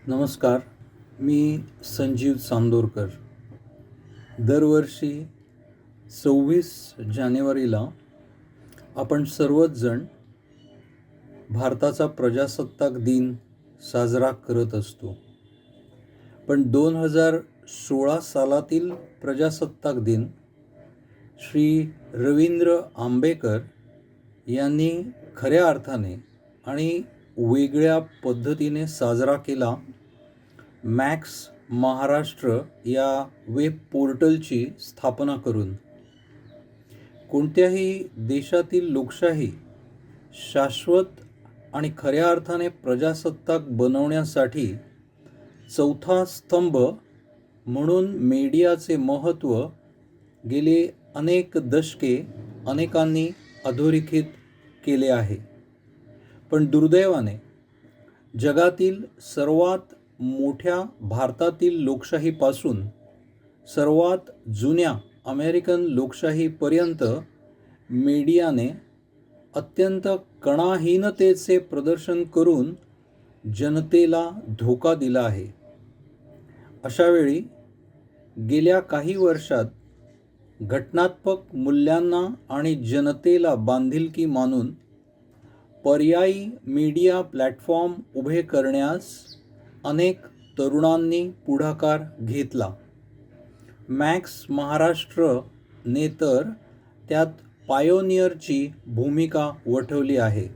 नमस्कार. मी संजीव चांदोरकर. दरवर्षी 26 जानेवारीला आपण सर्वच जण भारताचा प्रजासत्ताक दिन साजरा करत असतो. पण 2016 सालातील प्रजासत्ताक दिन श्री रवींद्र आंबेकर यांनी खऱ्या अर्थाने आणि वेगळ्या पद्धतीने साजरा केला. मॅक्स महाराष्ट्र या वेब पोर्टलची स्थापना करून. कोणत्याही देशातील लोकशाही शाश्वत आणि खऱ्या अर्थाने प्रजासत्ताक बनवण्यासाठी चौथा स्तंभ म्हणून मीडियाचे महत्त्व गेले अनेक दशके अनेकांनी अधोरेखित केले आहे. पण दुर्दैवाने जगातील सर्वात मोठ्या भारतातील लोकशाहीपासून सर्वात जुन्या अमेरिकन लोकशाहीपर्यंत मीडियाने अत्यंत कणाहीनतेचे प्रदर्शन करून जनतेला धोका दिला आहे. अशावेळी गेल्या काही वर्षात घटनात्मक मूल्यांना आणि जनतेला बांधिलकी मानून पर्यायी मीडिया प्लॅटफॉर्म उभे करण्यास अनेक तरुणांनी पुढाकार घेतला. मॅक्स महाराष्ट्रने तर त्यात पायोनियरची भूमिका वठवली आहे.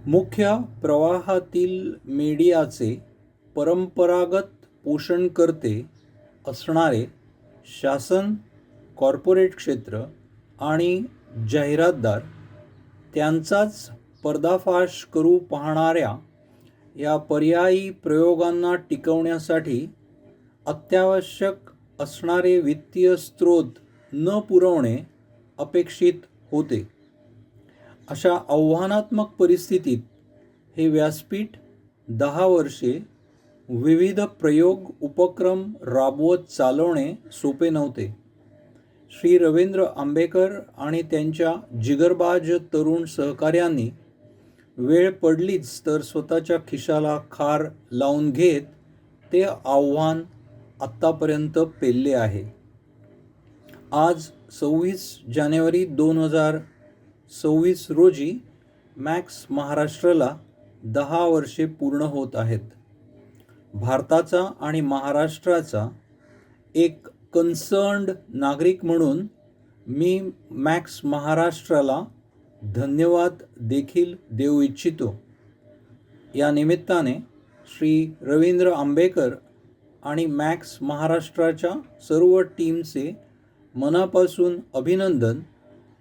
मुख्य प्रवाहातील मीडियाचे परंपरागत पोषणकर्ते असणारे शासन, कॉर्पोरेट क्षेत्र आणि जाहिरातदार त्यांचाच पर्दाफाश करू पाहणाऱ्या या पर्यायी प्रयोगांना टिकवण्यासाठी अत्यावश्यक असणारे वित्तीय स्रोत न पुरवणे अपेक्षित होते. अशा आव्हानात्मक परिस्थितीत हे व्यासपीठ 10 वर्षे विविध प्रयोग उपक्रम राबवत चालवणे सोपे नव्हते. श्री रवींद्र आंबेकर आणि त्यांच्या जिगरबाज तरुण सहकाऱ्यांनी वेळ पडलीच तर स्वतःच्या खिशाला खार लावून घेत ते आव्हान आत्तापर्यंत पेलले आहे. आज 26 जानेवारी 2026 रोजी मॅक्स महाराष्ट्रला 10 वर्षे पूर्ण होत आहेत. भारताचा आणि महाराष्ट्राचा एक कन्सर्न्ड नागरिक म्हणून मी मॅक्स महाराष्ट्राला धन्यवाद देखील देऊ इच्छितो. या निमित्ताने श्री रवींद्र आंबेकर आणि मॅक्स महाराष्ट्राच्या सर्व टीमचे मनापासून अभिनंदन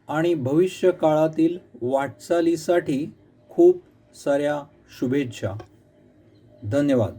आणि भविष्य काळातील वाटचालीसाठी खूप साऱ्या शुभेच्छा. धन्यवाद.